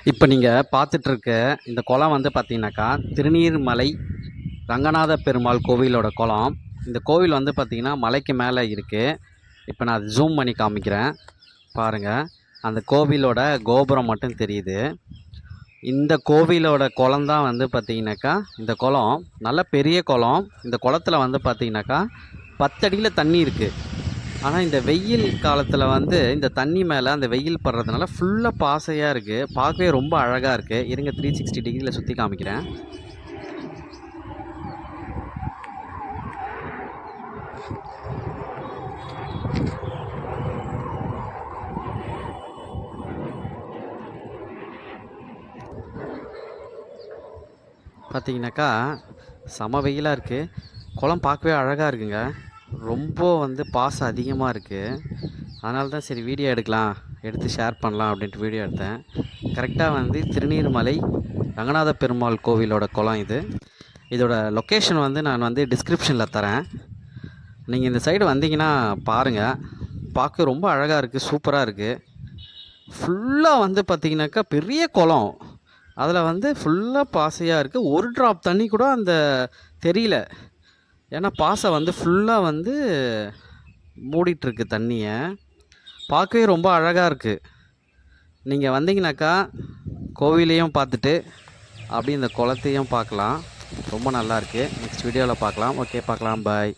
இப்போ நீங்கள் பார்த்துட்ருக்க இந்த குளம் வந்து பார்த்தீங்கன்னாக்கா திருநீர்மலை ரங்கநாத பெருமாள் கோவிலோட குளம். இந்த கோவில் வந்து பார்த்திங்கன்னா மலைக்கு மேலே இருக்குது. இப்போ நான் அதை ஜூம் பண்ணி காமிக்கிறேன் பாருங்கள். அந்த கோவிலோட கோபுரம் மட்டும் தெரியுது. இந்த கோவிலோட குளம் தான் வந்து பார்த்திங்கனாக்கா இந்த குளம் நல்ல பெரிய குளம். இந்த குளத்தில் வந்து பார்த்திங்கனாக்கா 10 அடியில் தண்ணி இருக்குது. ஆனால் இந்த வெயில் காலத்தில் வந்து இந்த தண்ணி மேலே அந்த வெயில் படுறதுனால ஃபுல்லாக பாசையாக இருக்குது. பார்க்கவே ரொம்ப அழகாக இருக்குது. இருங்க 360 டிகிரியில் சுற்றி காமிக்கிறேன். பார்த்தீங்கன்னாக்கா செம வெயிலாக இருக்குது. குளம் பார்க்கவே அழகாக இருக்குங்க. ரொம்ப வந்து பாசம் அதிகமாக இருக்குது. அதனால தான் சரி வீடியோ எடுக்கலாம், எடுத்து ஷேர் பண்ணலாம் அப்படின்ட்டு வீடியோ எடுத்தேன். கரெக்டாக வந்து திருநீர்மலை ரங்கநாத பெருமாள் கோவிலோட குளம் இது. இதோட லொக்கேஷன் வந்து நான் வந்து டிஸ்கிரிப்ஷனில் தரேன். நீங்கள் இந்த சைடு வந்தீங்கன்னா பாருங்கள். பார்க்க ரொம்ப அழகாக இருக்குது, சூப்பராக இருக்குது. ஃபுல்லாக வந்து பார்த்திங்கனாக்கா பெரிய குளம். அதில் வந்து ஃபுல்லாக பாசையாக இருக்குது. ஒரு ட்ராப் தண்ணி கூட அந்த தெரியல. ஏன்னா பாசை வந்து ஃபுல்லாக வந்து மூடிட்டுருக்கு தண்ணியை. பார்க்கவே ரொம்ப அழகாக இருக்குது. நீங்கள் வந்தீங்கனாக்கா கோவிலையும் பார்த்துட்டு அப்படியே இந்த குளத்தையும் பார்க்கலாம். ரொம்ப நல்லாயிருக்கு. நெக்ஸ்ட் வீடியோவில் பார்க்கலாம். ஓகே, பார்க்கலாம். பாய்.